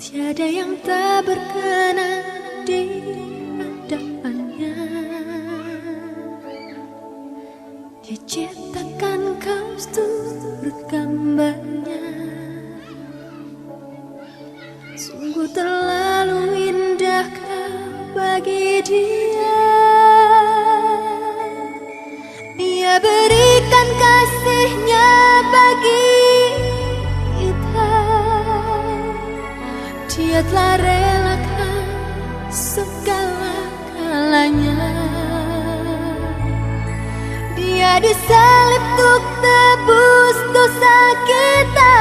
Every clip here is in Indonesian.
Tiada yang tak berkenan di hadapannya. Dia ciptakan kaos turut gambarnya. Sungguh terlalu indah kau bagi dia. Dia berikan kasihnya bagi kita. Dia telah relakan segala-galanya. Dia disalib untuk tebus dosa kita.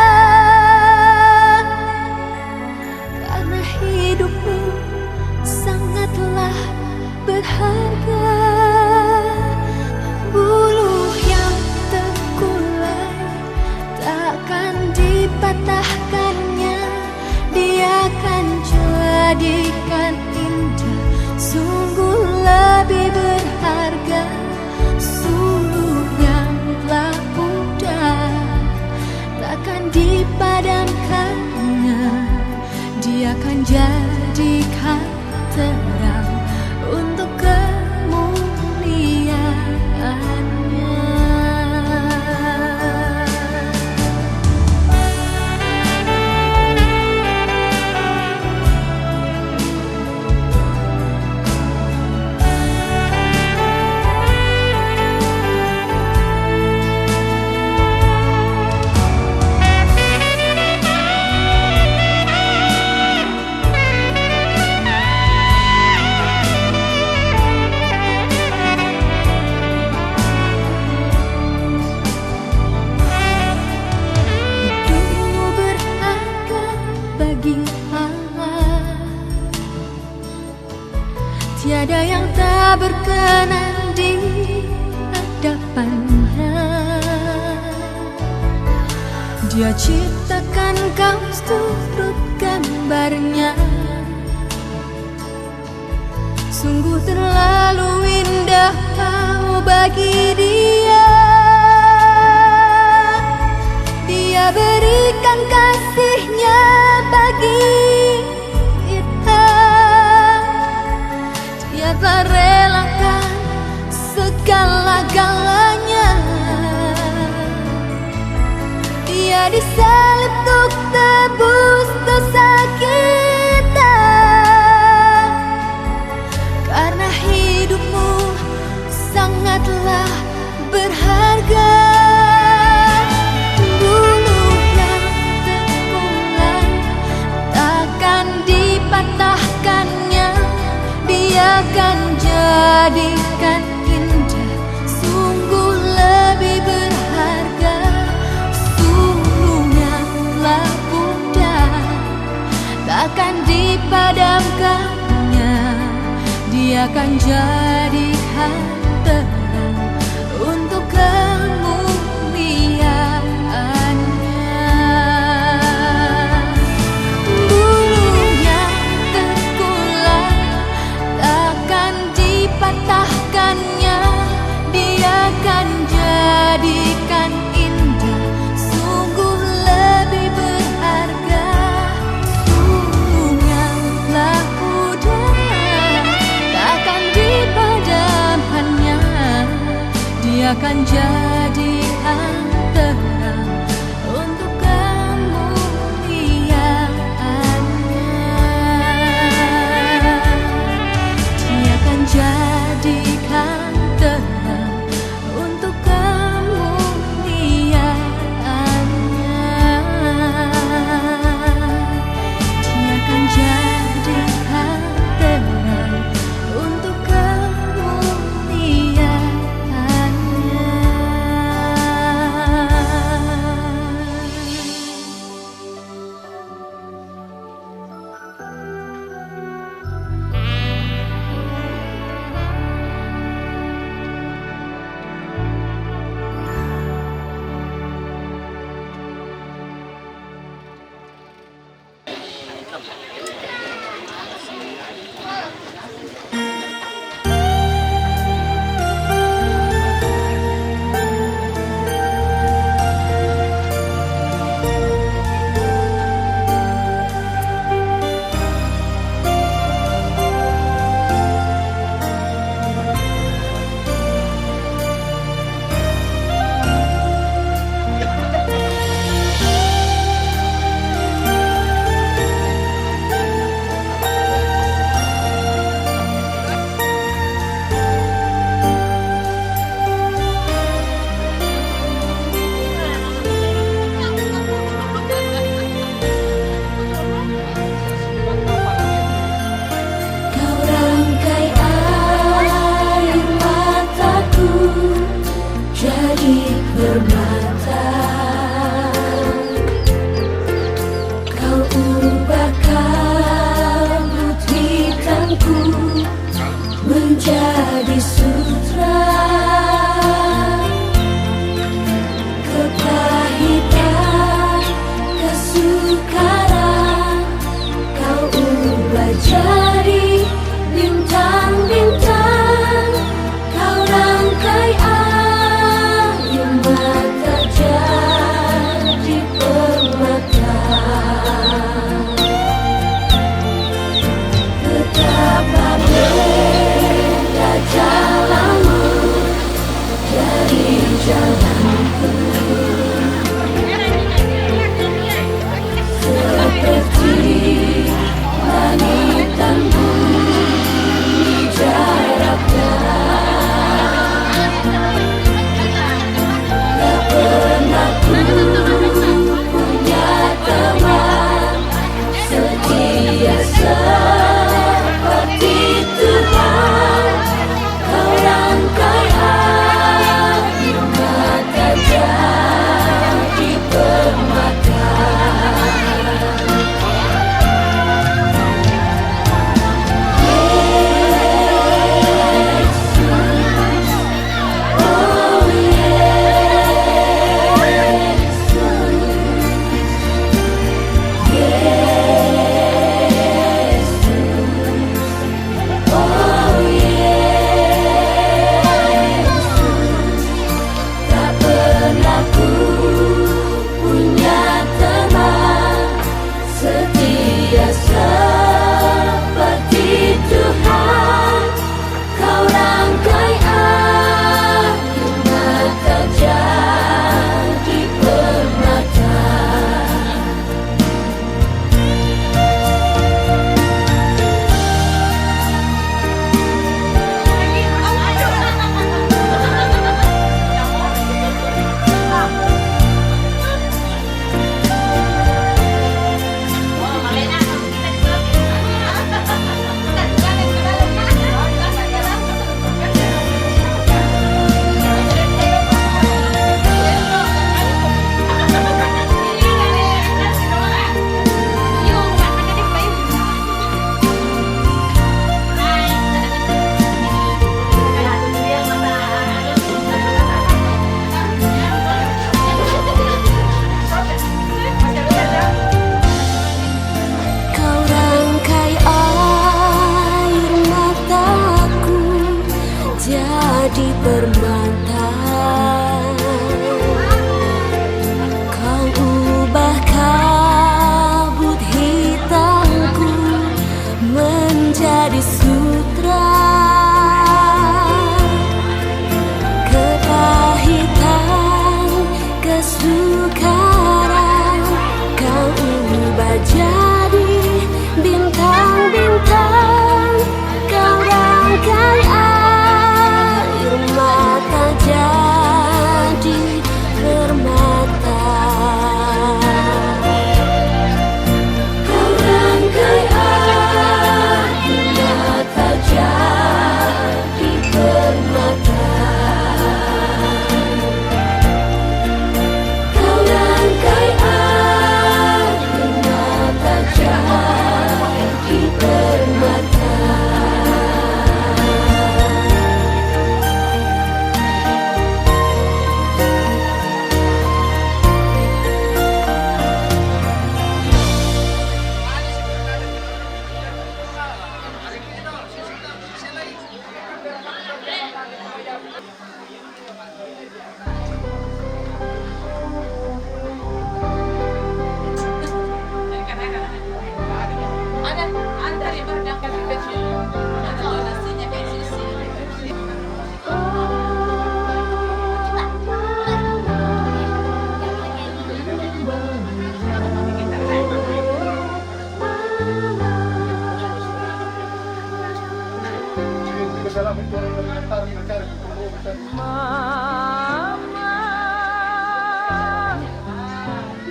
Karena hidupmu sangatlah berharga. Buluh yang terkulai takkan dipatahkannya. Dia akan jadikan indah, sungguh lebih berharga. Sungguh yang telah pudar takkan dipadamkannya. Dia akan jadikan terang untuk kemuliaannya. Tiada yang tak berkenan di hadapannya. Dia ciptakan kaos turut gambarnya. Sungguh terlalu indah kau bagi dia. Dia berikan kasihnya bagi kita. Dia telah relakan segala-galanya. Dia disalib untuk tebus dosa kita. Karena hidupmu sangatlah berharga. Buluh yang terkulai takkan dipatahkannya. Dia akan jadikan indah, sungguh lebih berharga. Sungguh yang telah pudar takkan dipadamkannya. Dia akan jadikan terang untuk kemuliaannya. Buluh yang terkulai takkan dipatahkannya. Dia akan jadikan indah, sungguh lebih berharga. Sungguh yang telah pudar takkan dipadamkannya. Dia akan jadikan terang untuk kemuliaannya. Dia akan jadikan terang untuk kemuliaannya. Dia akan jadikan terang untuk kemuliaannya.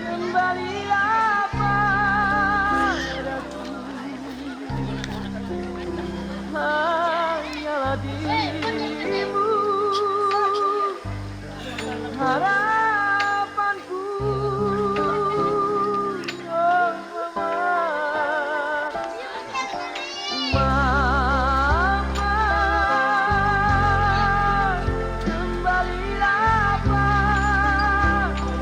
kembalilah padaku, hanyalah dirimu harapanku. Oh mama, kembalilah padaku,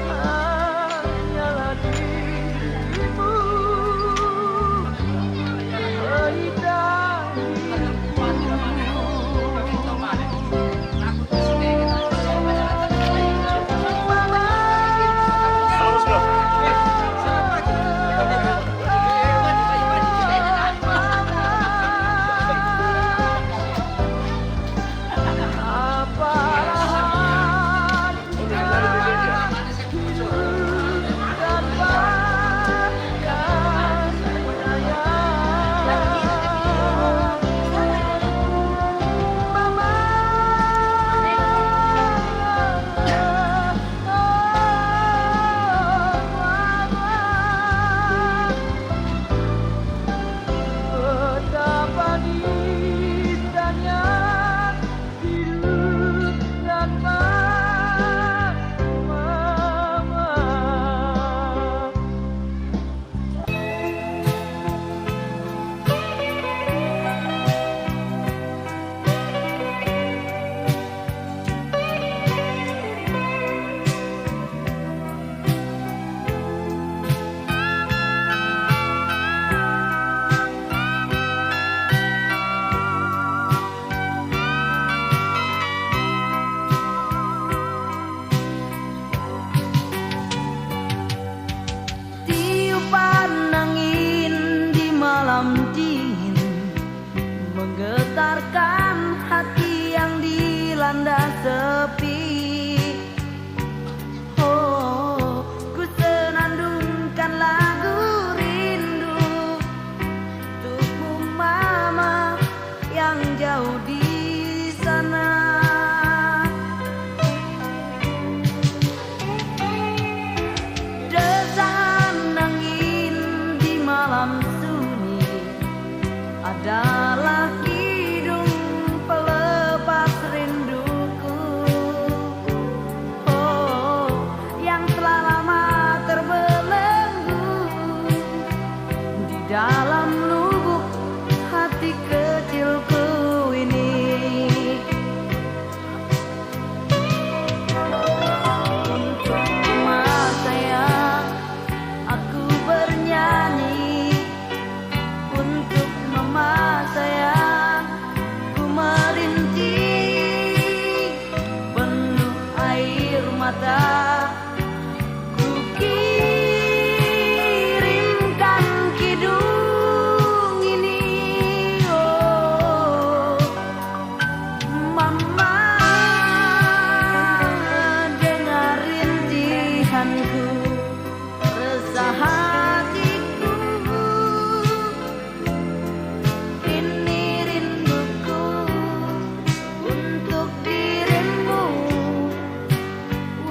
hanyalah dirimu pelita hidupku. Betapa indahnya hidup tanpa mama. Tiupan angin di malam dingin menggetarkan hati yang dilanda sepi. Oh, ku senandungkan lagu rindu untukmu mama yang jauh di sana. Desahan angin di malam sunyi adalah hidung pelepas rinduku. Oh, yang telah lama terbelenggu di dalam lubuk hati kecilku ini. Untuk mama sayang, aku bernyanyi. Untuk mama sayang, ku merintih penuh air mata. Ku kirimkan kidung ini. Oh mama, dengar rintihanku, resah hatiku. Ini rinduku untuk dirimu.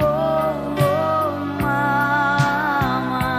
Oh, oh mama.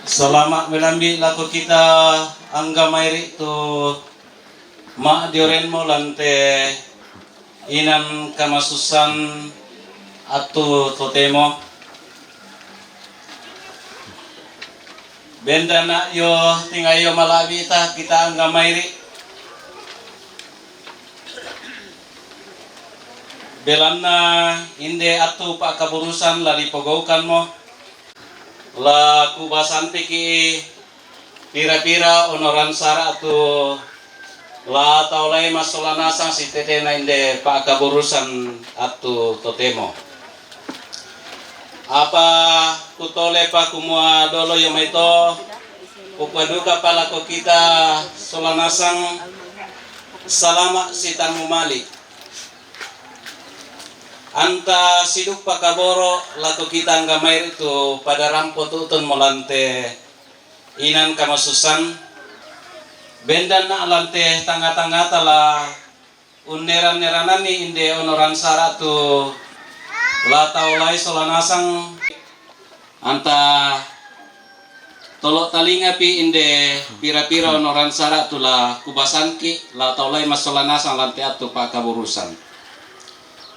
Selama melambi laku kita angga mairi tu mak dioren mo lante inan kamasusan atu totemo benda na yo tingayo malabi ta kita angga mairi belanna inde atu pak kaburusan lali pogaukan mo la kubasan piki pira-pira onoran sara tu la taulai masolana sang si tete na inde pak kaburusan atu totemo apa kutole pa kumua dolo yo maito ukwaduka pala ko kita solanasang salama sitan mumali anta siduk pakaboro laku kita nggamay itu pada rampo tutun molante inan kamasusan bendan na alante tanga-tanga tala uneran-neranan ni inde onoran sara tu la taulai solanasang anta tolok talinga pi inde pira-pira onoran sara tu la kubasanki la taulai masolanasang lante atu pakaburusan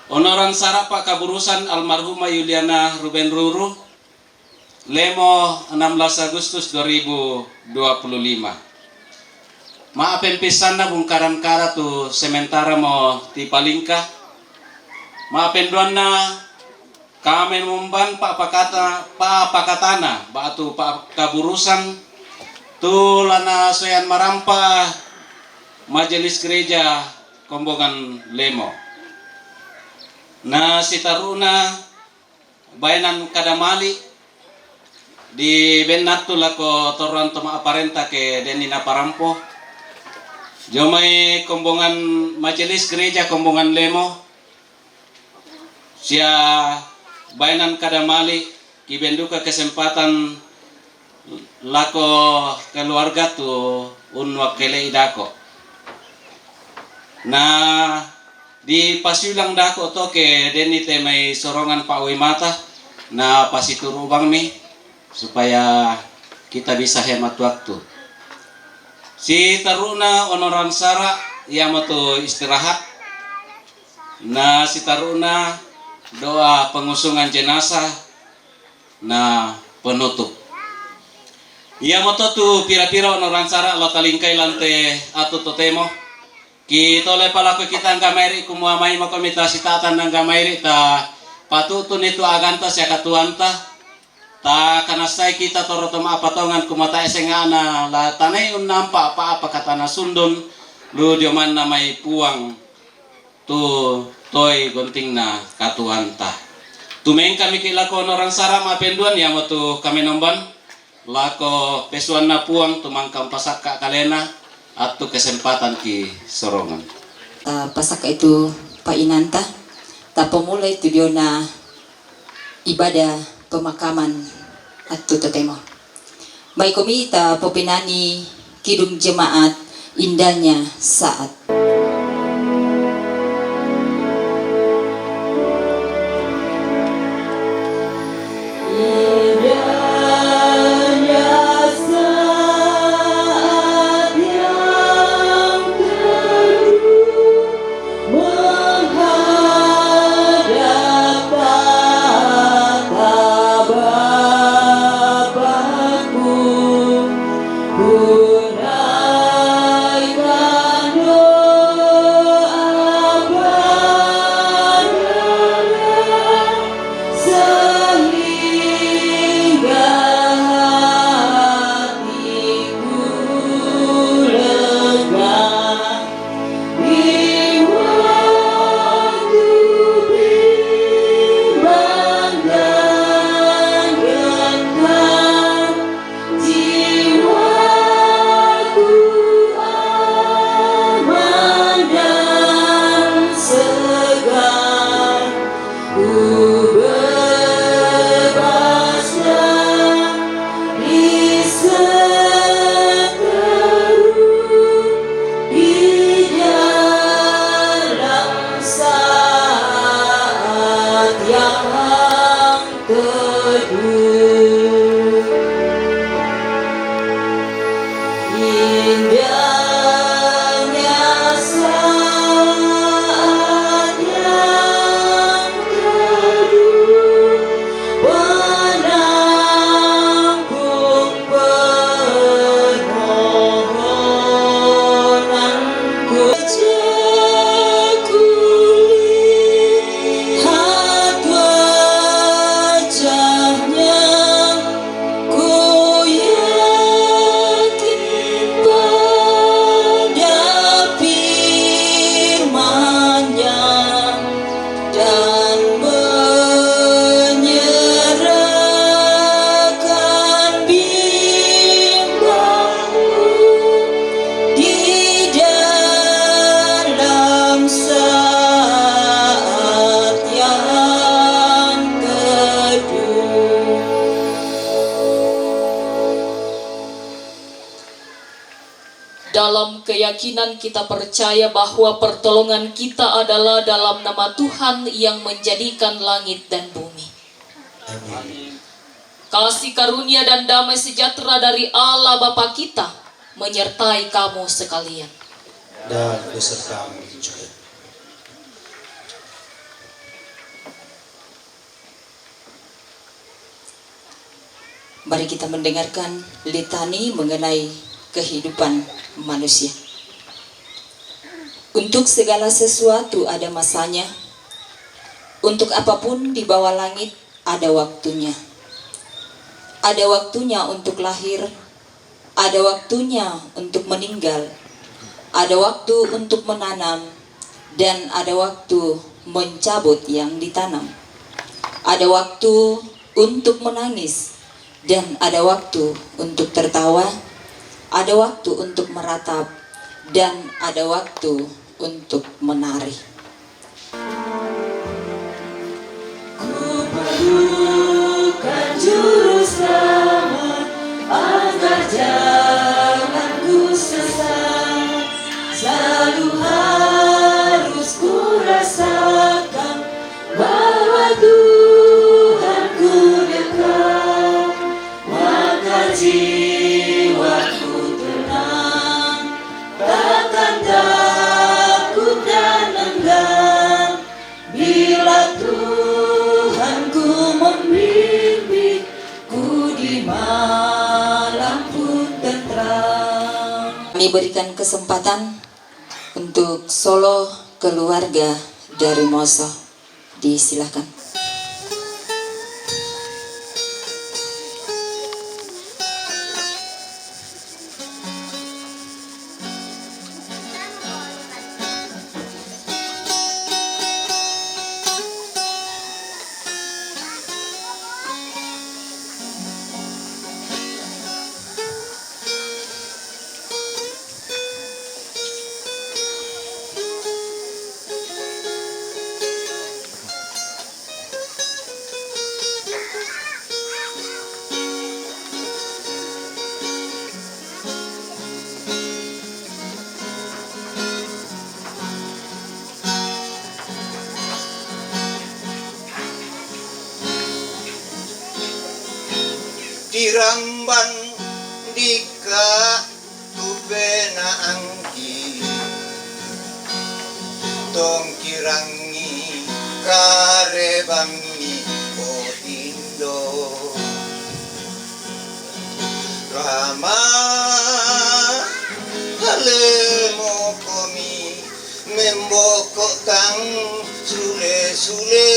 onoran sara pak kaburusan almarhumah Yuliana Ruben Ruru Lemo 16 Agustus 2025. Maapen pisan na bungkaran kara tu sementara mo ti palingka. Maapen duan na kamen mumban pak pakatana batu pak kaburusan tu lana soyan marampa majelis gereja Kombongan Lemo. Na si taruna bayanan kadamali di benatu lako toruan toma aparenta ke denina parampo jomai Kombongan majelis gereja Kombongan Lemo sia bayanan kadamali kibenduka kesempatan lako keluarga tu unwakele idako na di pasiulang dako to ke deni temai sorongan Pak Wimata na pasituru bang mi supaya kita bisa hemat waktu. Si taruna onoran sara ia moto istirahat. Na si taruna doa pengusungan jenazah na penutup. Ia moto tu pira-pira onoran sara lo talingkai lante atu totemo. Kita oleh palaku kita nggamai kumua mai mo komita sitatan nggamai ta patutun itu aganta sia katuanta ta kanasai kita torotoma patongan kumata esengana la tanai nampa apa katana sundun lu dioman namai puang tu toy gontingna katuanta tumeng kami kilako orang sarama penduan ya motu kami nomban lako pesuan na puang tumangkam pasaka kalena atau kesempatan ki sorongan. Pasaka itu Pak Inanta, tapi mulai itu dia na ibadah pemakaman atau tetemo. Baik kami ta popinani kidung jemaat indahnya saat. indahnya saat yang teduh menampung permohonanku. Kulihat wajahnya, ku yakin pada firman-Nya dan menyerahkan bimbangku di dalam saat yang teduh. Dalam keyakinan kita percaya bahwa pertolongan kita adalah dalam nama Tuhan yang menjadikan langit dan bumi. Kasih karunia dan damai sejahtera dari Allah Bapa kita menyertai kamu sekalian. Dan besertamu juga. Mari kita mendengarkan litani mengenai kehidupan manusia. Untuk segala sesuatu ada masanya. Untuk apapun di bawah langit ada waktunya. Ada waktunya untuk lahir, ada waktunya untuk meninggal, ada waktu untuk menanam, dan ada waktu mencabut yang ditanam. Ada waktu untuk menangis, dan ada waktu untuk tertawa. Ada waktu untuk meratap, dan ada waktu untuk menari. Ku perlukan juru selamat agar jalanku sesat. Selalu harus ku rasakan bahwa Tuhanku dekat, maka jiwaku tenang, takkan takut dan enggan bila Tuhanku membimbingku di malam pun tentram. Kami berikan kesempatan untuk solo keluarga dari Moso. Disilakan. Diramban dika tubena angki tong kirangi karebangi o Indo Rama halemo komi memboko tang sule-sule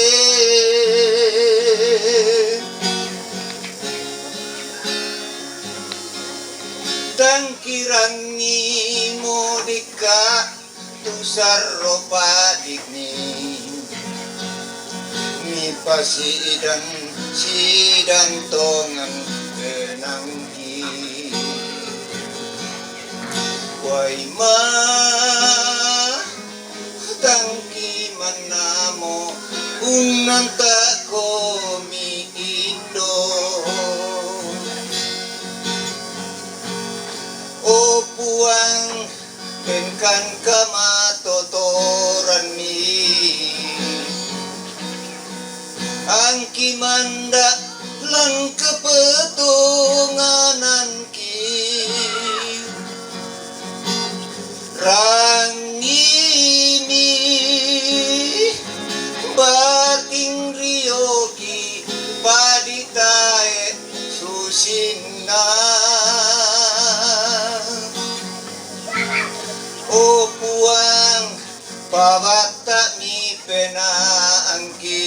tang kirangi modika tusar ropa dikni mi pasidan sidan tongan kenangki waima tangki manamo unang tak komi Indo o puang benkan kamatotoran mi angki manda lan kepetunganan ki pabata mi penaangki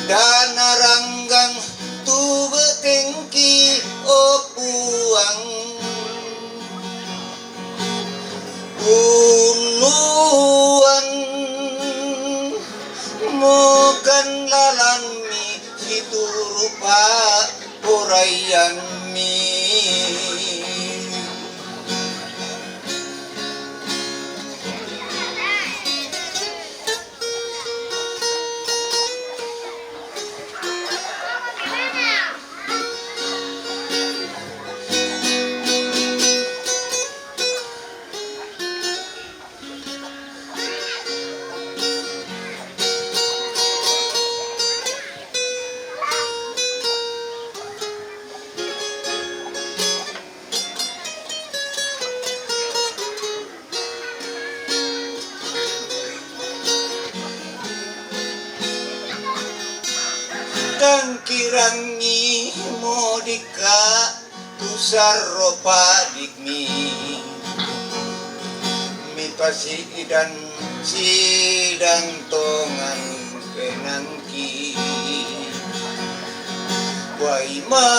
danaranggang tubetengki opuang uluan mogan lalanmi siturupa orayanmi Tangkirangi modika tusaro padigmi mipasi dan sidang tongan penangki waima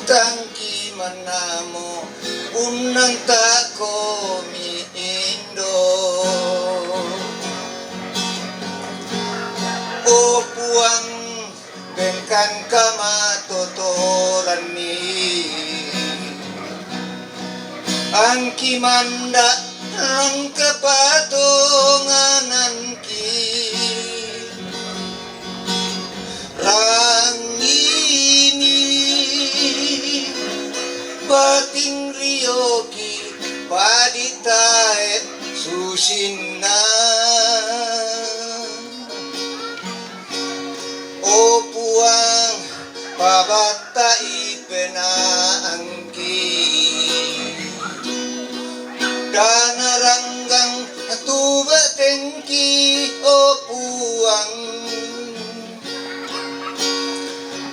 tangki manamo unang takomi indo o puang bengkan kamatotoran ni angki manda ang kapatonganan ki rangini bating riyoki paditae susinna o puang pabata ipenaangki danaranggang tubetengki o puang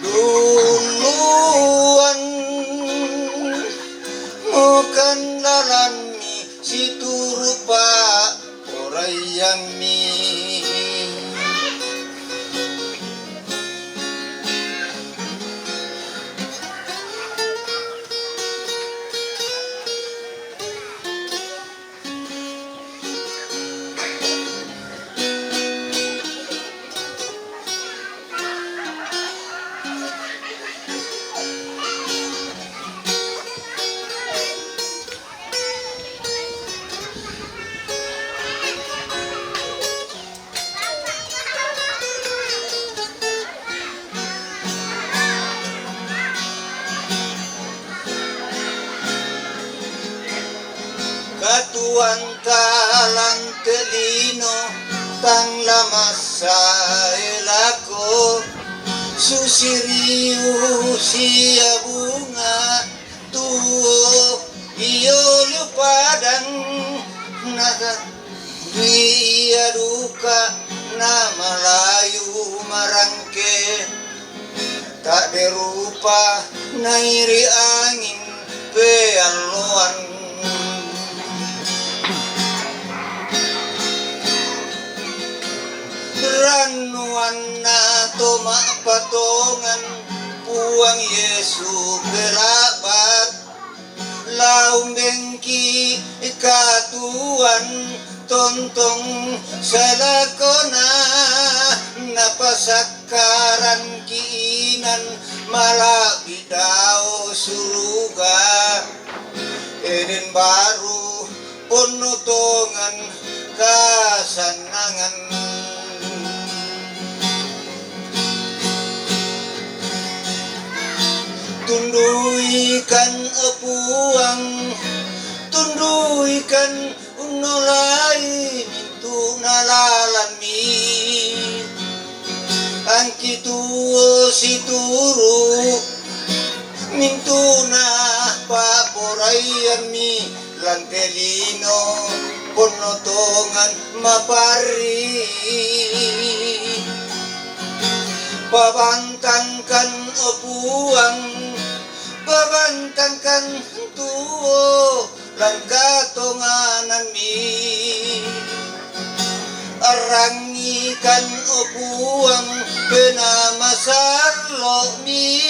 duluan mokan lalanmi siturupa orayanmi katuan talang telino tang lamasa elako susiriu sia bunga tuo iyo lupadan naga dia duka na malayu marangke tak derupa nairi angin pealoan ranuan na toma patongan puang Yesu kerabat laumbengki katuan tontong salakona napasakaran kiinan malabidao suruga eden baru penutongan kasanangan tunduikan puang tunduikan unolai mintu nalalami angki tuo situru mintu na paporayami lantelino ponotongan mapari babantangkan puang babantangkan tuo lan katonganan mi arangikan opuang penamasarlo mi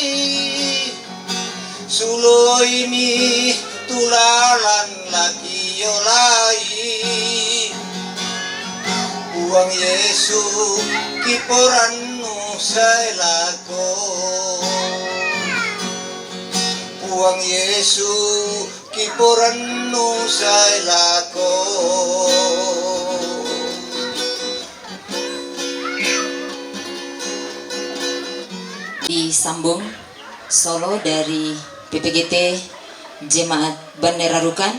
suloy mi tulalan lagi olay Uang Yesu kiporanmu say lako Uang Yesu kiporanmu say lako Disambung solo dari PPGT Jemaat Bandera Rukan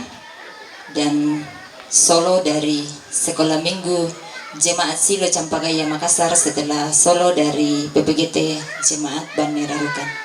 dan solo dari Sekolah Minggu Jemaat Silo Campagaya Makassar setelah solo dari PPGT Jemaat Bandera Rukan.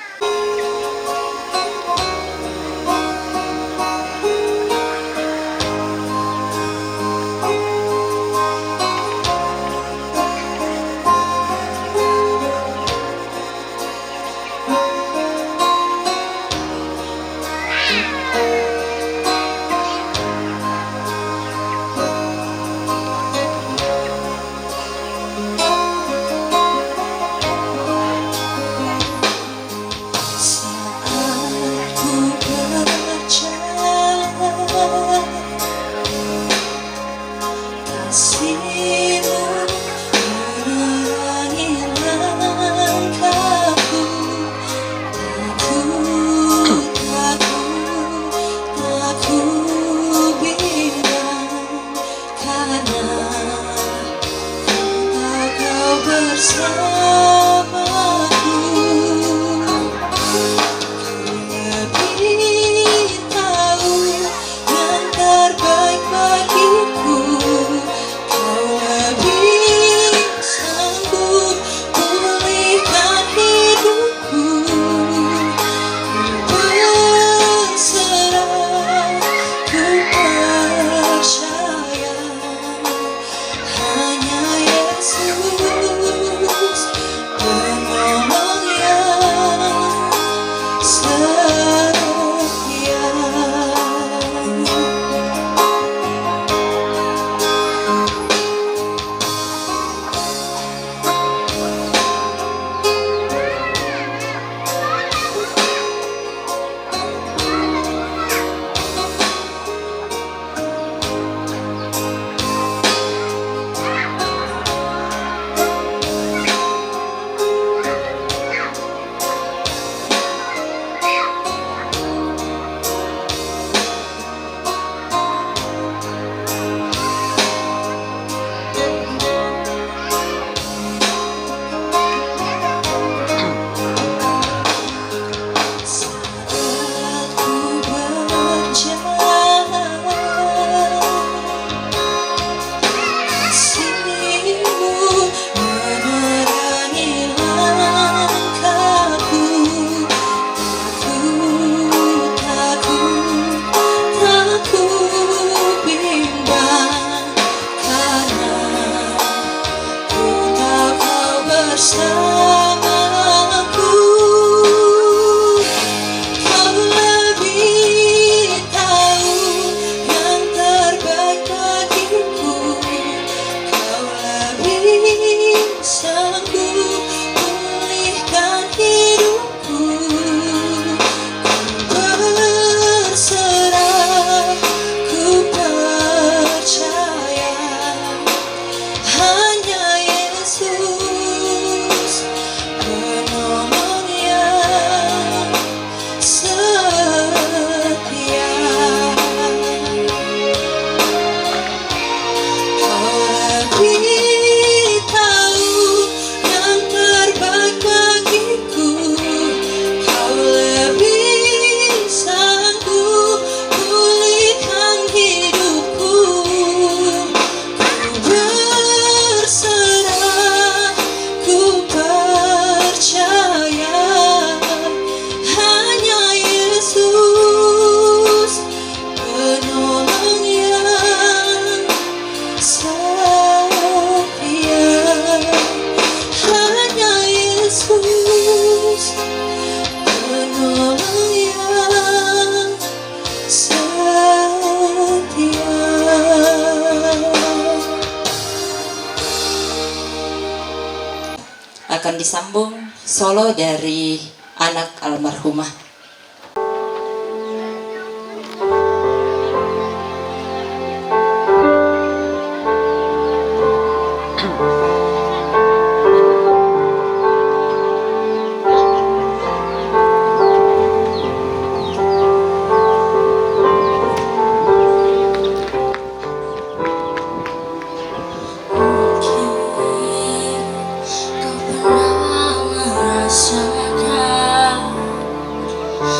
disambung solo dari anak almarhumah.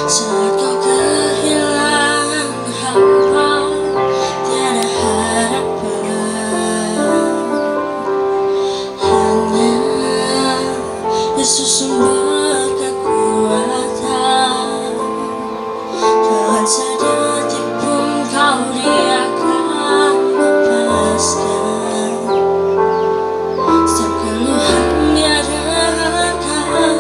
Saat kau kehilangan hamba, tiada harapan. Hanya Yesus sumber kekuatan. Jangan sedetik pun kau Dia akan lepaskan. Setiap keluhan Dia dengarkan.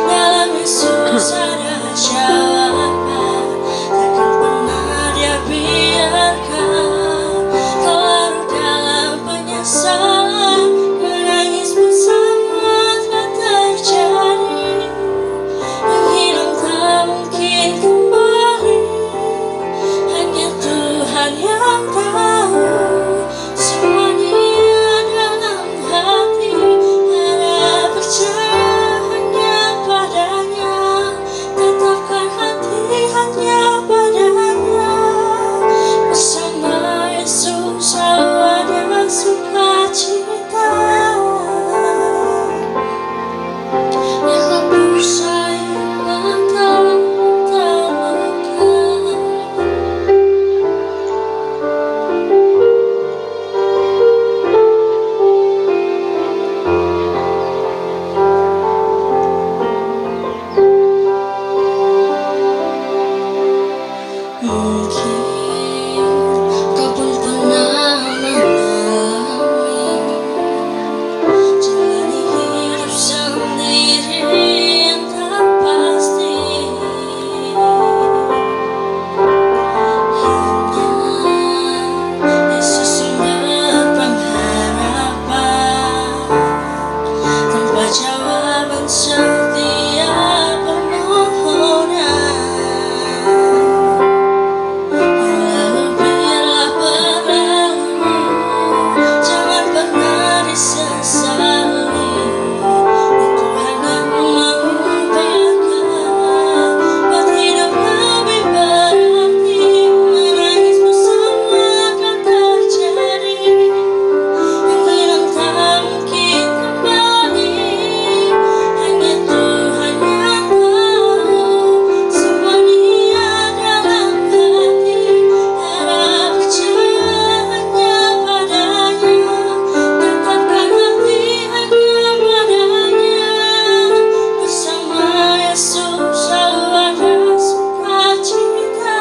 Dalam Yesus ada jawaban. Takkan pernah Dia biarkan kau larut dalam penyesalan. Menangis bersama tak terjadi. Yang hilang tak mungkin kembali. Hanya Tuhan yang tahu semuanya dalam hati. Harap percaya hanya padanya. Tetapkan hati hanya padanya. Bersama Yesus selalu ada sukacita. Yang hapus air mata terluka. Mungkin kau pun pernah mengalami jalani hidup sendiri yang tak pasti. Hanya Yesus sumber pengharapan. Tanpa jawaban setiap permohonan. Lalu biarlah berlalu. Jangan pernah disesali. Tuhan yang membiarkan buat hidup lebih berarti. Menangis bersama akan terjadi. Yang hilang tak mungkin kembali. Hanya Tuhan yang tahu semuanya dalam hati. Harap percaya hanya padanya. Tetapkan hati hanya padanya. Bersama Yesus selalu ada sukacita.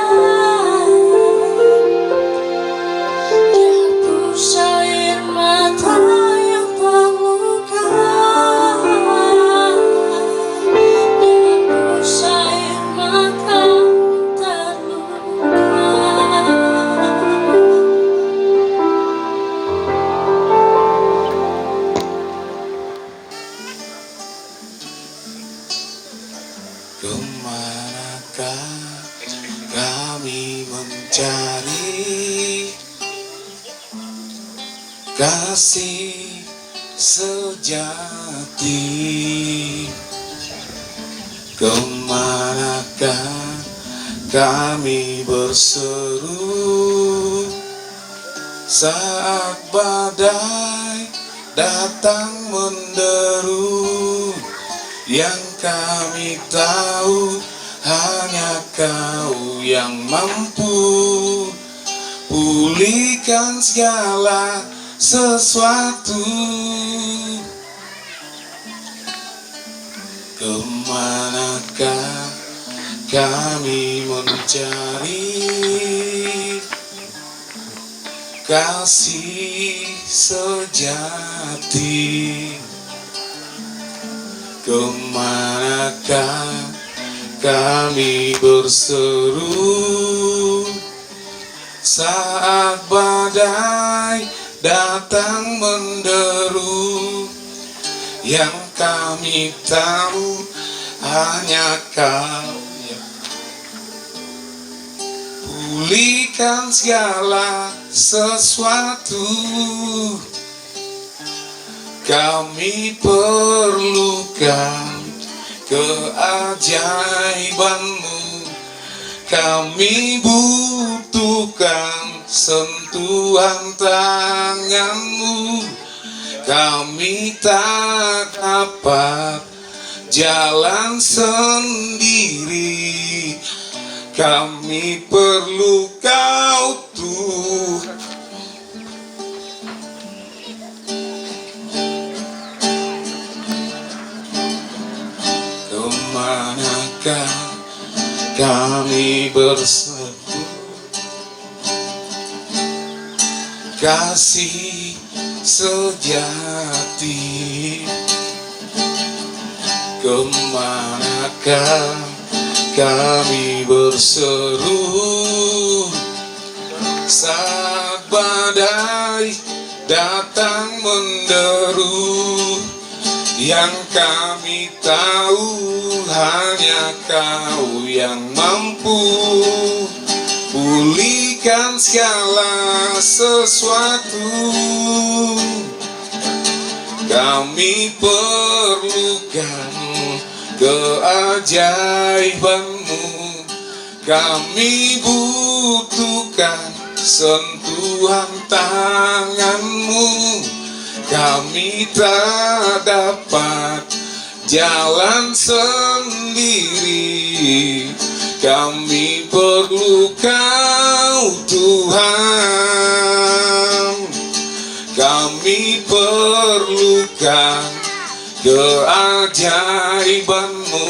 Dia hapus air mata yang terluka. Dia hapus air mata yang terluka. Kemanakah kami mencari kasih sejati? Kemanakah kami berseru saat badai datang menderu? Yang kami tahu hanya Kau yang mampu pulihkan segala sesuatu. Kemanakah kami mencari kasih sejati? Kemanakah kami berseru saat badai datang menderu? Yang kami tahu hanya Kau yang pulihkan segala sesuatu. Kami perlukan keajaiban-Mu, kami butuhkan sentuhan tangan-Mu. Kami tak dapat jalan sendiri, kami perlu Kau Tuhan. Kemanakah kami berseru, kasih sejati? Kemanakah kami berseru saat badai datang menderu? Yang kami tahu hanya Kau yang mampu pulihkan segala sesuatu. Kami perlukan keajaiban-Mu, kami butuhkan sentuhan tangan-Mu. Kami tak dapat jalan sendiri, kami perlu Kau Tuhan. Kami perlukan keajaiban-Mu,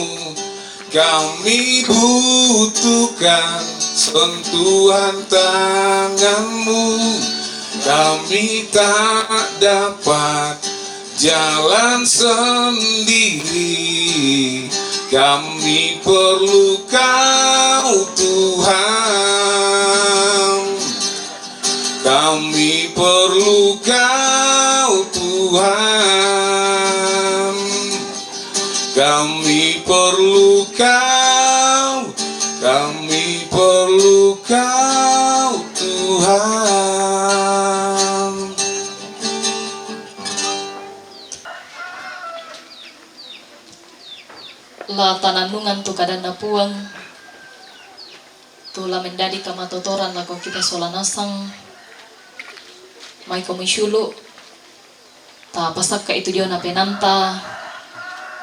kami butuhkan sentuhan tangan-Mu. Kami tak dapat jalan sendiri, kami perlu Kau Tuhan. Kami perlu Kau Tuhan. Kami perlu Kau, kami perlu Kau Tuhan. La tananungan tu kadana puang tu la mendadi kamatotoran la kita solanasang mai komisyulu ta pasak ka itu dia na penanta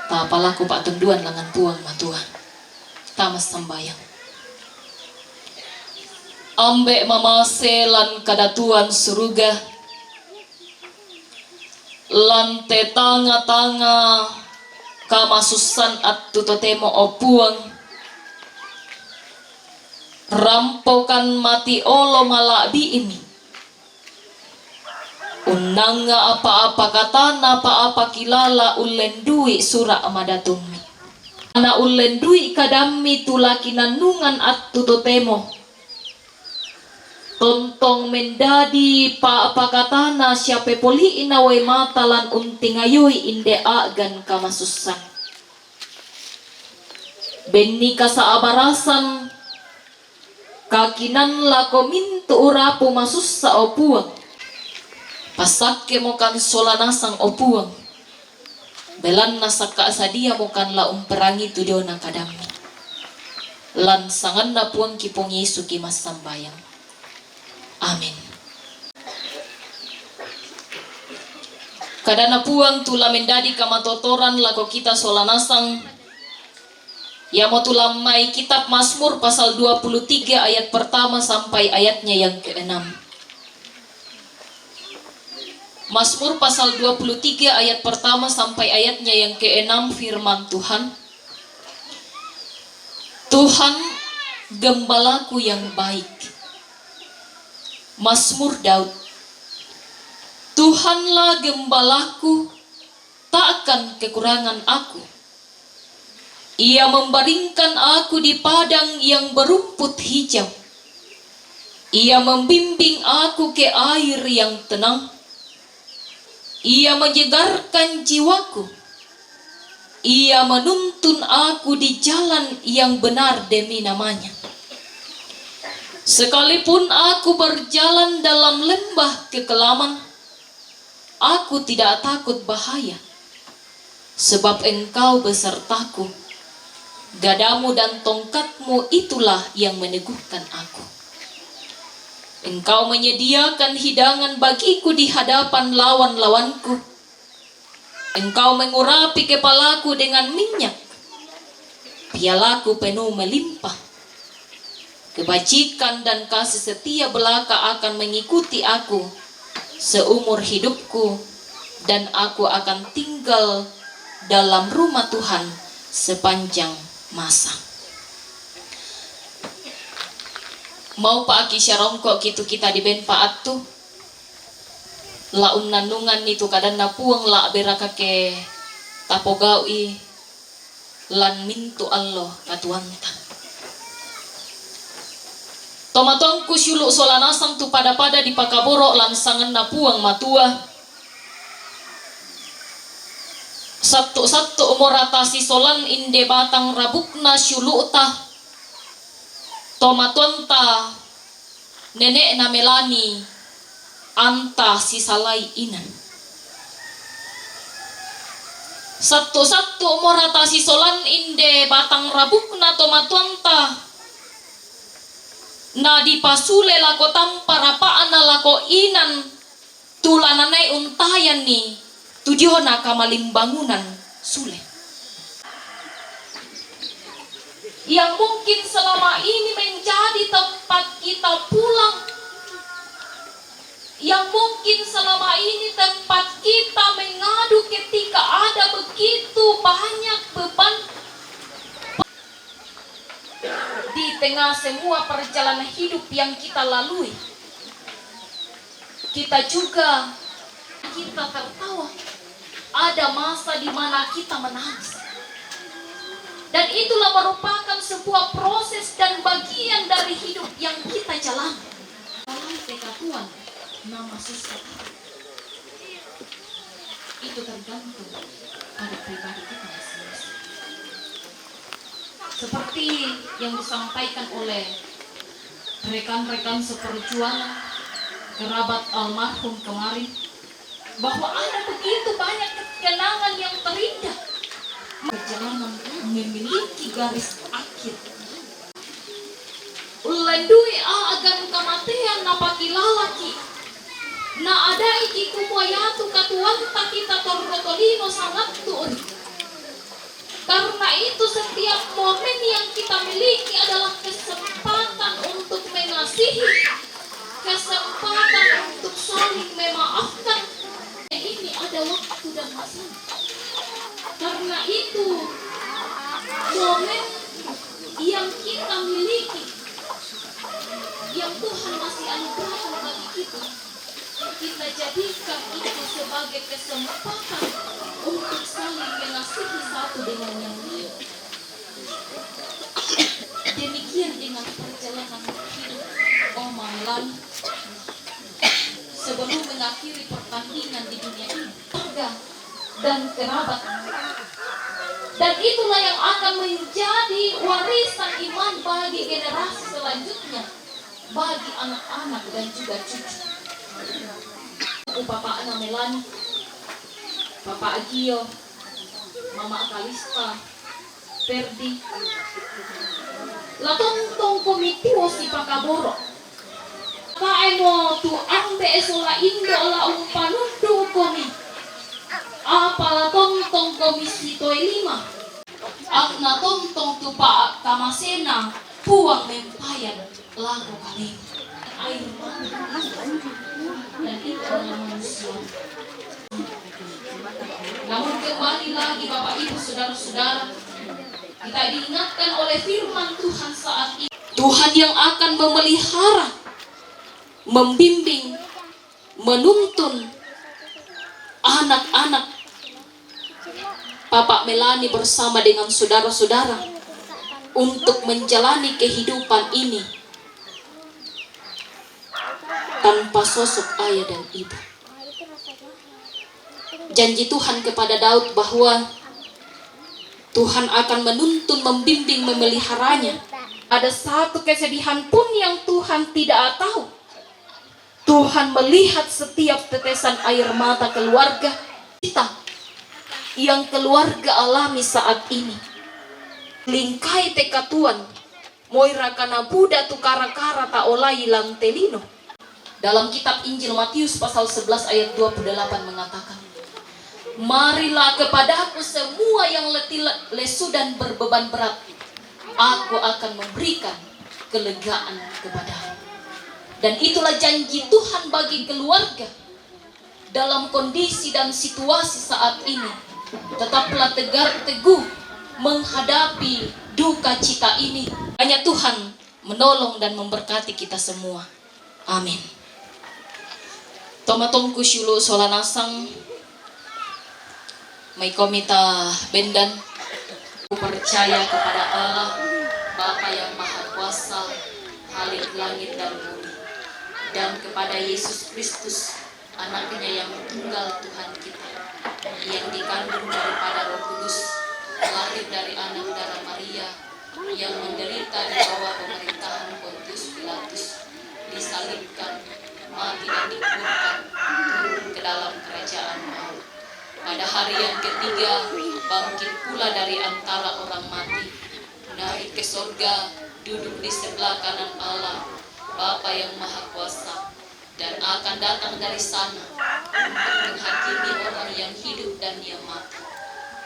ta palaku pak tenduan langan puang matuan tamas sambayang ambe mamase lan kadatuan suruga lan tetanga-tanga kamasusan at tutotemo opuang rampokan mati olo malabi ini unang nga apa-apa katana apa-apa kilala ulendui sura amadatumi ana ulendui kadami tulakinanungan at tutotemo tontong mendadi pa-apa katana siyape poli inaway matalan untingayoy inde agan kamasusan benni ka sa abarasan kakinan la kominto urapo masus sa opuang pasakke mo kan solanasang opuang belan na sa kaasadia mo kan la umperangi tudyo na kadami lansangan na puang kipong Yesu kimas sambayang. Amin. Kadana puang tula mendadi kamatotoran lako kita solanasang yamo tulamai kitab Mazmur pasal 23 ayat pertama sampai ayatnya yang ke-6. Mazmur pasal 23 ayat pertama sampai ayatnya yang ke-6 firman Tuhan. Tuhan gembalaku yang baik. Mazmur Daud. Tuhanlah gembalaku, tak akan kekurangan aku. Ia membaringkan aku di padang yang berumput hijau. Ia membimbing aku ke air yang tenang. Ia menyegarkan jiwaku. Ia menuntun aku di jalan yang benar demi namanya. Sekalipun aku berjalan dalam lembah kekelaman, aku tidak takut bahaya, sebab Engkau besertaku. Gadamu dan tongkatmu itulah yang meneguhkan aku. Engkau menyediakan hidangan bagiku di hadapan lawan-lawanku. Engkau mengurapi kepalaku dengan minyak, pialaku penuh melimpah. Kebajikan dan kasih setia belaka akan mengikuti aku seumur hidupku, dan aku akan tinggal dalam rumah Tuhan sepanjang masa. Mau paaki syarongko gitu kita di benpaat tuh laun nanungan itu kadang napuang la beraka ke tapogawi lan mintu Allah katuanta. Tomatongku syuluk solanasang tu pada di pakaboro lansangan napuang matua. Sabtu moratasi solan inde batang rabukna syulukta. Tomatonta nenek namelani anta sisalai inan. Sabtu moratasi solan inde batang rabukna tomatonta. Na di pasule lako tampa rapaan na lako inan tulananay untayan ni tujuh na kamaling bangunan sule. Yang mungkin selama ini menjadi tempat kita pulang, yang mungkin selama ini tempat kita mengadu ketika ada begitu banyak beban. Di tengah semua perjalanan hidup yang kita lalui, kita tertawa. Ada masa di mana kita menangis, dan itulah merupakan sebuah proses dan bagian dari hidup yang kita jalani. Dalam Tuhan, nama susah itu tergantung pada pribadi kita masing-masing. Seperti yang disampaikan oleh rekan-rekan seperjuangan kerabat almarhum kemarin, bahwa ada begitu banyak kenangan yang terindah. Perjalanan memiliki garis akhir. Ulendui agan kematian napakilalaki. Na ada iki kumoyatu katuanta kita torrotolino sangat tuun. Karena itu setiap momen yang kita miliki adalah kesempatan untuk mengasihi, kesempatan untuk saling memaafkan. Ini ada waktu dan masa. Karena itu momen yang kita miliki, yang Tuhan masih anugerahkan bagi kita, kita jadikan itu sebagai kesempatan untuk saling mengasihi satu dengan yang lain. Demikian dengan perjalanan hidup Oma Melani sebelum mengakhiri pertandingan di dunia ini, keluarga dan kerabat. Dan itulah yang akan menjadi warisan iman bagi generasi selanjutnya, bagi anak-anak dan juga cucu. Bapak Ana Melani, Bapak Agio, Mama Kalista, Ferdi, latong komitiwo si Pakaboro. Kaemo tu ambe esola indo la umpanundu komi. Apa latong komisi toy 5. Akna tong tu pa kamasena puang mempayan lago kali. Air mata dan itu adalah manusia. Namun kembali lagi Bapak Ibu Saudara-saudara, kita diingatkan oleh firman Tuhan saat ini, Tuhan yang akan memelihara, membimbing, menuntun anak-anak Bapak Melani bersama dengan saudara-saudara untuk menjalani kehidupan ini tanpa sosok ayah dan ibu. Janji Tuhan kepada Daud bahwa Tuhan akan menuntun, membimbing, memeliharanya. Ada satu kesedihan pun yang Tuhan tidak tahu. Tuhan melihat setiap tetesan air mata keluarga kita yang keluarga alami saat ini. Lingkai teka Tuhan, moira kana buda tu kara-kara ta olai lang telino. Dalam kitab Injil Matius pasal 11 ayat 28 mengatakan, marilah kepadaku semua yang letih lesu dan berbeban berat, aku akan memberikan kelegaan kepadamu. Dan itulah janji Tuhan bagi keluarga. Dalam kondisi dan situasi saat ini, tetaplah tegar teguh menghadapi duka cita ini. Hanya Tuhan menolong dan memberkati kita semua. Amin. Tomatongku syulu solanasang may komita bendan. Ku percaya kepada Allah Bapa yang Maha Kuasa, Khalik langit dan bumi, dan kepada Yesus Kristus, anaknya yang tunggal Tuhan kita, yang dikandung daripada Roh Kudus, lahir dari anak darah Maria, yang menderita di bawah pemerintahan Pontius Pilatus, disalibkan, mati dan dikuburkan, turun ke dalam kerajaan maut. Pada hari yang ketiga, bangkit pula dari antara orang mati, naik ke sorga, duduk di sebelah kanan Allah, Bapa yang Maha Kuasa, dan akan datang dari sana untuk menghakimi orang yang hidup dan yang mati.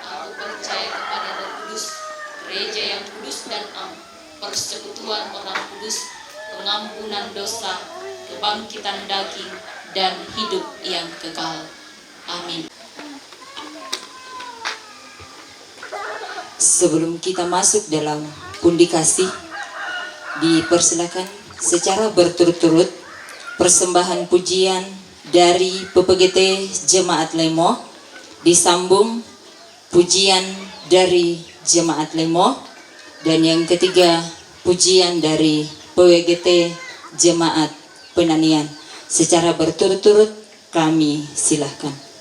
Aku percaya kepada Roh Kudus, gereja yang kudus dan am, persekutuan orang kudus, pengampunan dosa, kebangkitan daging, dan hidup yang kekal. Amin. Sebelum kita masuk dalam pundi kasih, dipersilakan secara berturut-turut persembahan pujian dari PPGT Jemaat Lemo, disambung pujian dari Jemaat Lemo, dan yang ketiga pujian dari PWGT Jemaat Penanian. Secara berturut-turut kami silahkan.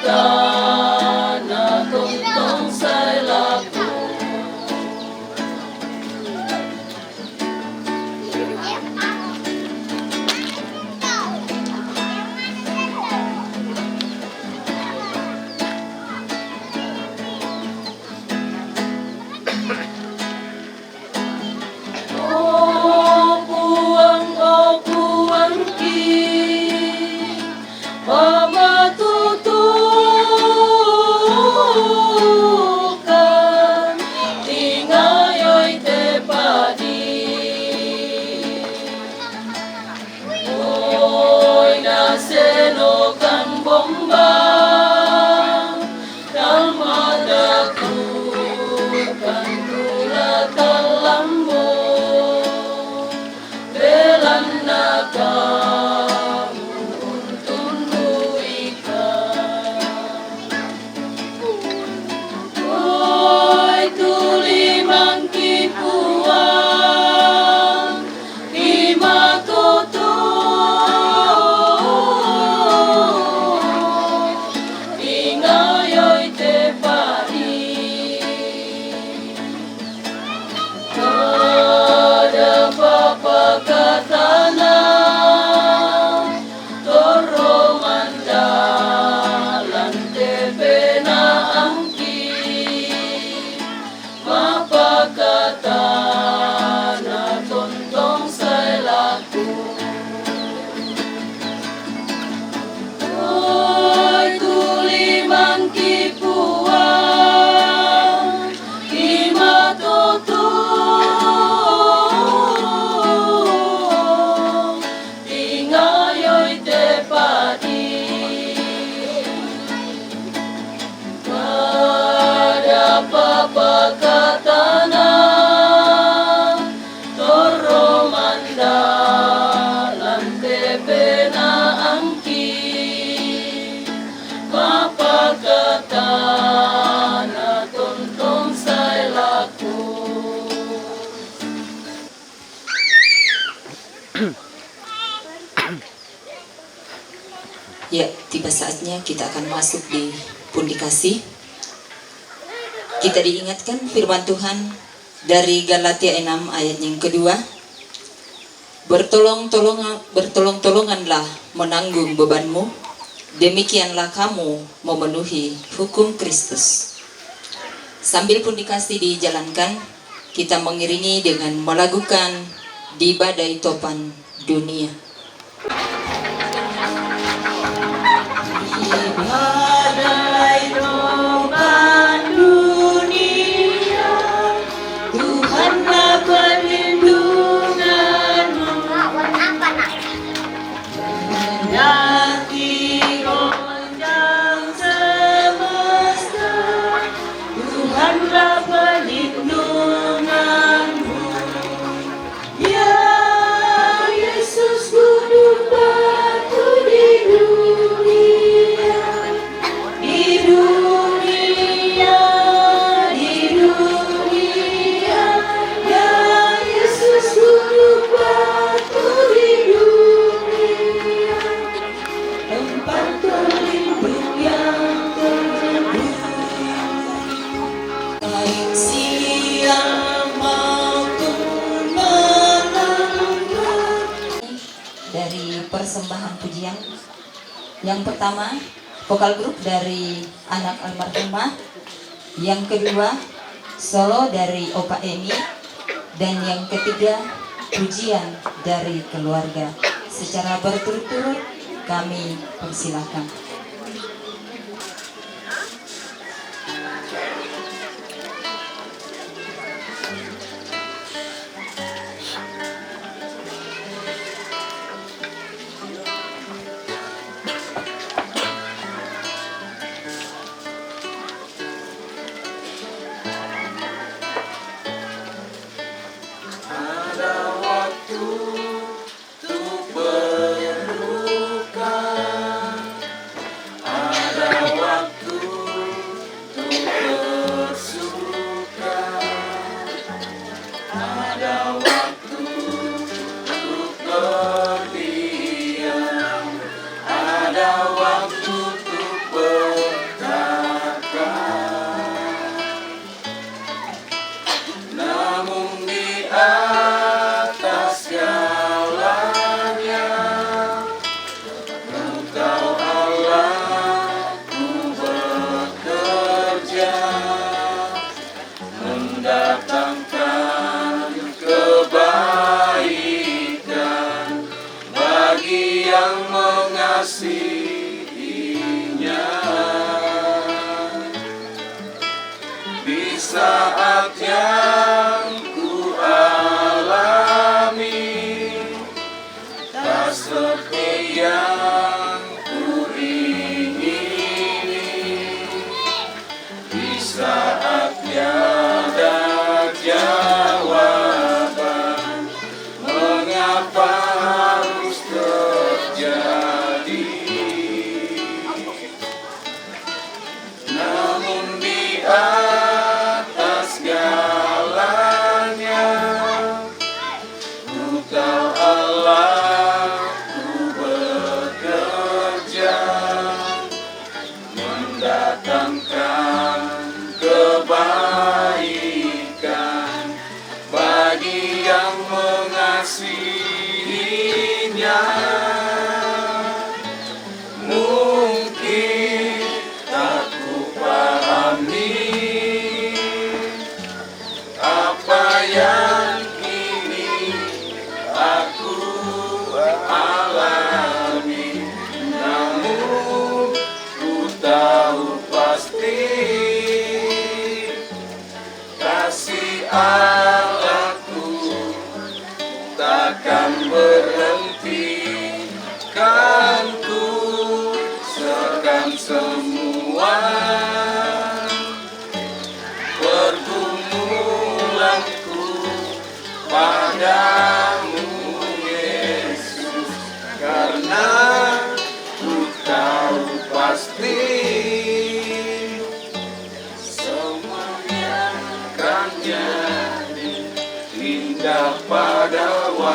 na tuntong say laku. O puang ki pamatutukan tingayoy te padi. Oy nasenokan bomba kalmadaku kan tulatan lambo belanaka pakatana toromanda lante na angki mapakatana tontong say laku. Ya, tiba saatnya kita akan masuk di pundi kasih. Kita diingatkan firman Tuhan dari Galatia 6 ayat yang kedua. Bertolong-tolonganlah menanggung bebanmu, demikianlah kamu memenuhi hukum Kristus. Sambil pundi kasih dijalankan, kita mengiringi dengan melakukan di badai topan dunia. Badai topan dunia, Tuhanlah perlindunganmu. Mendaki gonjang semesta, Tuhanlah perlindunganmu. Ya Yesus gunung batu di dunia, di dunia, di dunia. Ya Yesus gunung batu di dunia, tempat berlindung yang teduh. Baik siang maupun malam. Dari persembahan pujian yang pertama, vokal grup dari anak almarhumah, yang kedua solo dari Opa Emi, dan yang ketiga pujian dari keluarga. Secara berturut-turut kami persilakan. Ada waktu untuk berluka, yang mengasihinya. Di saat yang ku alami, tak seperti yang ku ingini. Di saatnya ada jawaban, mengapa harus terjadi. Namun di atas segalanya, ku tahu Allah ku bekerja mendatangkan kebaikan bagi yang mengasihinya. Mungkin tak ku pahami apa yang kini aku alami, namun ku tahu pasti kasih Allahku takkan berhenti. Kan ku serahkan semua pergumulanku padamu Yesus, karena ku tahu pasti semuanya akan jadi indah pada waktunya.